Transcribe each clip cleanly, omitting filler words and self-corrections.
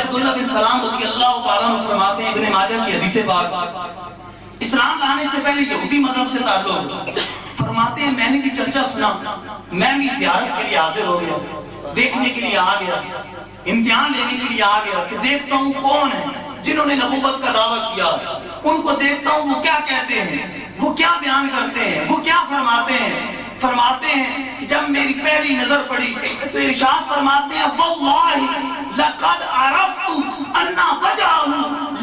عبداللہ بن سلام رضی اللہ تعالیٰ عنہ فرماتے ہیں، ابن ماجہ کی حدیث پاک، اسلام لانے سے پہلے یہودی مذہب سے تعلق، فرماتے ہیں میں نے بھی چرچا سنا، میں بھی زیارت کے لیے حاضر ہو گیا، دیکھنے کے لیے آ گیا، امتحان لینے کے لیے آ گیا کہ دیکھتا ہوں کون ہے جنہوں نے نبوت کا دعویٰ کیا، ان کو دیکھتا ہوں وہ کیا کہتے ہیں، وہ کیا بیان کرتے ہیں، وہ کیا فرماتے ہیں۔ فرماتے ہیں کہ جب میری پہلی نظر پڑی تو ارشاد فرماتے ہیں واللہ لقد عرفت ان وجهه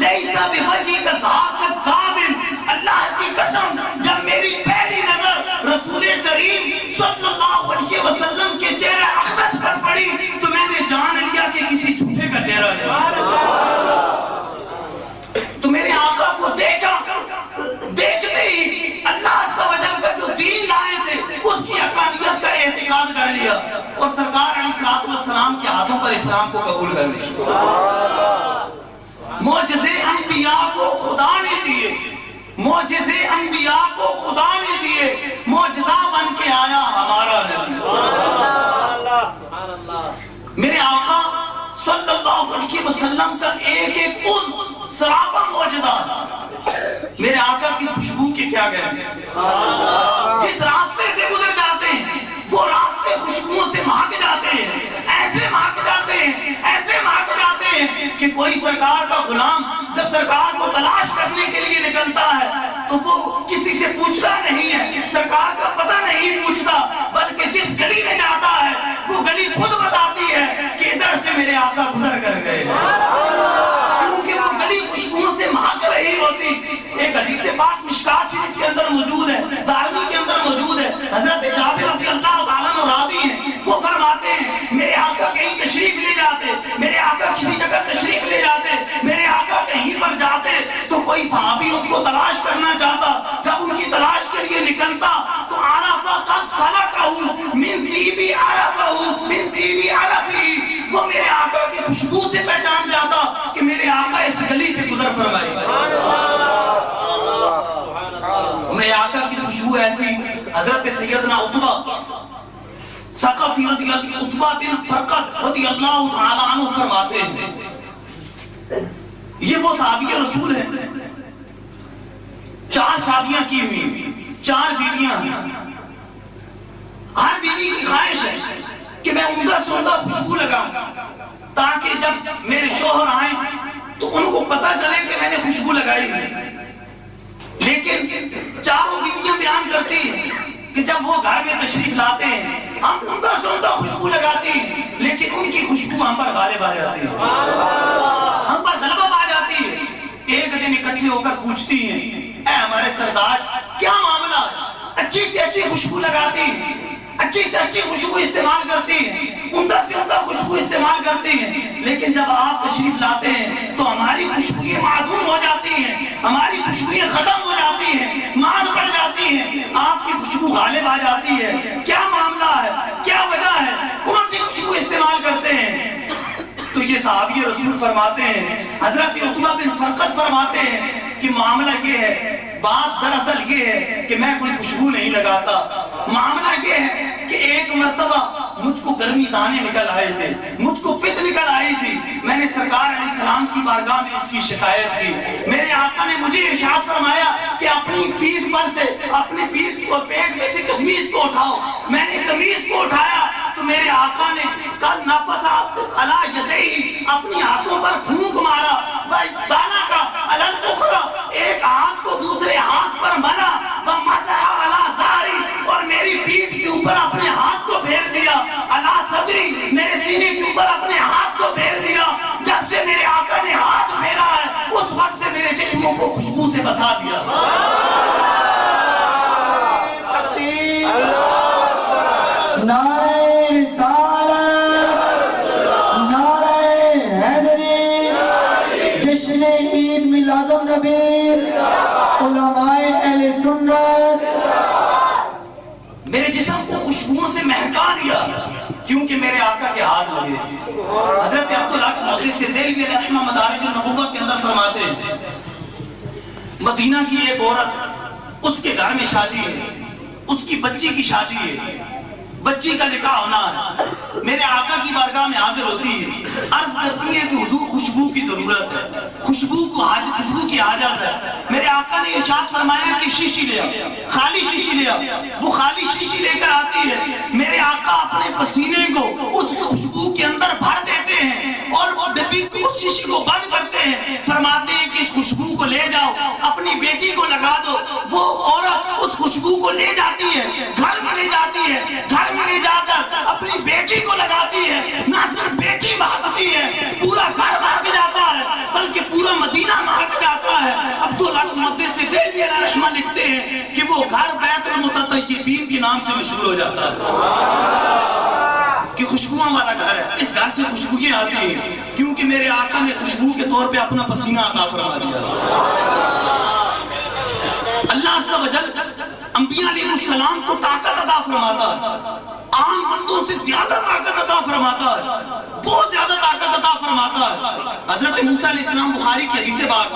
ليس بوجه ذاك الصابر، اللہ کی قسم جب میری پہلی نظر رسول کریم صلی اللہ علیہ وسلم کے چہرے اقدس پر پڑی تو میں نے جان لیا کہ کسی جھوٹے کا چہرہ ہے۔ تو میرے آقا کو دیکھا، دیکھتے ہی اللہ عز و جل کا جو دین لائے تھے اس کی حقانیت کا اعتقاد کر لیا اور سرکار علیہ السلام کے ہاتھوں پر اسلام کو قبول کر لیا۔ معجزے انبیاء کو خدا نے دیے، معجزے انبیاء کو خدا نے دیے، معجزہ بن کے آیا ہمارا نبی۔ میرے آقا صلی اللہ علیہ وسلم کا ایک ایک عضو سراپا معجزہ، میرے آقا کی خوشبو کے کیا گئے، جس راستے سے گزر جاتے ہیں وہ راستے خوشبو سے مہک جاتے ہیں، ایسے مہک جاتے ہیں، ایسے مہک جاتے ہیں کہ کوئی سرکار کا غلام جب سرکار کو تلاش کرنے کے لیے نکلتا ہے تو وہ کسی سے پوچھتا نہیں ہے، سرکار کا پتہ نہیں پوچھتا، بلکہ جس گلی میں جاتا ہے وہ گلی خود بتاتی ہے کہ ادھر سے میرے آقا گزر کر گئے، کیونکہ وہ گلی خوشبو سے مہک رہی ہوتی۔ ایک حدیث پاک مشکات شریف کے اندر موجود ہے، دارمی کے اندر موجود ہے، حضرت جابر رضی اللہ تعالیٰ عنہ راوی ہیں، وہ فرماتے ہیں میرے آقا کہیں تشریف لے جاتے، میرے آقا کسی جگہ تشریف لے جاتے، میرے آقا کہیں پر جاتے تو کوئی صحابی ان کو تلاش کرنا چاہتا، جب ان کی تلاش کے لیے نکلتا تو عرف قد سلکہ من طیب عرفہ من طیب عرفی، وہ میرے آقا کی خوشبو سے پہچان جاتا کہ میرے آقا اس گلی سے گزر فرمائے۔ میرے آقا کی خوشبو ایسی، حضرت سیدنا عتبہ ثقفی عتبہ بن فرقد رضی اللہ تعالیٰ عنہ فرماتے ہیں، یہ وہ صحابی رسول ہیں، 4 شادیاں کی ہوئی، 4 بیویاں ہیں، ہر بیوی کی خواہش ہے کہ میں عمدہ سے عمدہ خوشبو لگاؤں تاکہ جب میرے شوہر آئیں تو ان کو پتہ چلے کہ میں نے خوشبو لگائی ہے۔ لیکن 4 بیویاں بیان کرتی ہیں کہ جب وہ گھر میں تشریف لاتے ہیں ہم عمدہ سے عمدہ خوشبو لگاتی ہیں لیکن ان کی خوشبو ہم پر غالب آ جاتی ہے، ہم پر غلبہ آ جاتی ہے۔ ایک دن اکٹھے ہو کر پوچھتی ہیں اے ہمارے سردار کیا معاملہ ہے، اچھی سے اچھی خوشبو لگاتی ہیں، اچھی سے اچھی خوشبو استعمال کرتی ہیں، عمدہ سے عمدہ خوشبو استعمال کرتی ہیں، لیکن جب آپ تشریف لاتے ہیں تو ہماری خوشبوئیں معدوم ہو جاتی ہیں، ہماری خوشبوئیں ختم ہو جاتی ہیں، ماند پڑ جاتی ہیں، آپ کی خوشبو غالب آ جاتی ہے، کیا معاملہ ہے، کیا وجہ ہے، کون سی خوشبو استعمال کرتے ہیں؟ تو یہ صحابی رسول فرماتے ہیں، حضرت عتبہ بن فرقد فرماتے ہیں کہ معاملہ یہ ہے، بات دراصل یہ ہے کہ میں کوئی خوشبو نہیں لگاتا، معاملہ یہ ہے کہ ایک مرتبہ مجھ کو گرمی دانے نکل آئے تھے، مجھ کو پت نکل آئی تھی، میں نے سرکار علیہ السلام کی بارگاہ میں اس کی شکایت کی، میرے آقا نے مجھے ارشاد فرمایا کہ اپنی پیٹھ پر سے اپنے پیٹھ اور پیٹ میں سے قمیض کو اٹھاؤ، میں نے قمیض کو اٹھایا تو میرے آقا نے قد نفث علی یدیہ اپنی ہاتھوں پر پھونک مارا، دانا کا علی الاخری ایک ہاتھ کو دوسرے ہاتھ پر ملا، ومسح علی ظہری اور میری پیٹھ کے اوپر اپنے ہاتھ کو پھیر دیا، علی صدری میرے سینے کے اوپر اپنے ہاتھ کو پھیر دیا، جب سے میرے آقا نے ہاتھ پھیرا ہے اس وقت سے میرے جسموں کو خوشبو سے بسا دیا۔ نعرہ رسالت، نعرہ حیدری، جشن عید میلاد النبی، علماء اہل سنت، میرے جسم کو خوشبوؤں سے مہکا دیا کیونکہ میرے آقا کے ہاتھ لگے۔ حضرت عبداللہ محدث دہلوی رحمہ مدارج النبوہ کے اندر فرماتے ہیں مدینہ کی ایک عورت، اس کے گھر میں شادی ہے، اس کی بچی کی شادی ہے، بچی کا نکاح ہونا ہے، میرے آقا کی بارگاہ میں حاضر ہوتی ہے، عرض کرتی ہے کہ حضور خوشبو کی ضرورت ہے، خوشبو کی حاجت ہے۔ میرے آقا نے ارشاد فرمایا کہ شیشی لے آؤ، خالی شیشی لے آؤ۔ وہ خالی شیشی لے کر آتی ہے، میرے آقا اپنے پسینے کو اس خوشبو کے اندر بھر دیتے ہیں اور وہ ڈبی اس شیشی کو بند کرتے ہیں، فرماتے ہیں کہ اس خوشبو کو لے جاؤ اپنی بیٹی کو لگا دو۔ وہ عورت اس خوشبو کو لے جاتی ہے، گھر میں لے جاتی ہے، گھر میں لے جا کر اپنی بیٹی کو لگاتی ہے۔ نہ صرف بیٹی مہکتی ہے، پورا گھر مہک جاتا ہے، بلکہ پورا مدینہ مہک جاتا ہے۔ عبداللہ محدث سے دہلوی علیہ رحمہ لکھتے ہیں کہ وہ گھر بیت المتطیبین کے نام سے مشہور ہو جاتا ہے کہ خوشبوؤں والا گھر ہے، اس گھر سے خوشبوئیں آتی ہیں، کیونکہ میرے آقا نے خوشبو کے طور پہ اپنا پسینہ عطا فرما دیا۔ اللہ عز و جل انبیاء علیہ السلام کو طاقت عطا فرماتا ہے، عام بندوں سے زیادہ طاقت عطا فرماتا ہے، بہت زیادہ طاقت عطا فرماتا ہے۔ حضرت موسیٰ علیہ السلام بخاری کی حدیث بات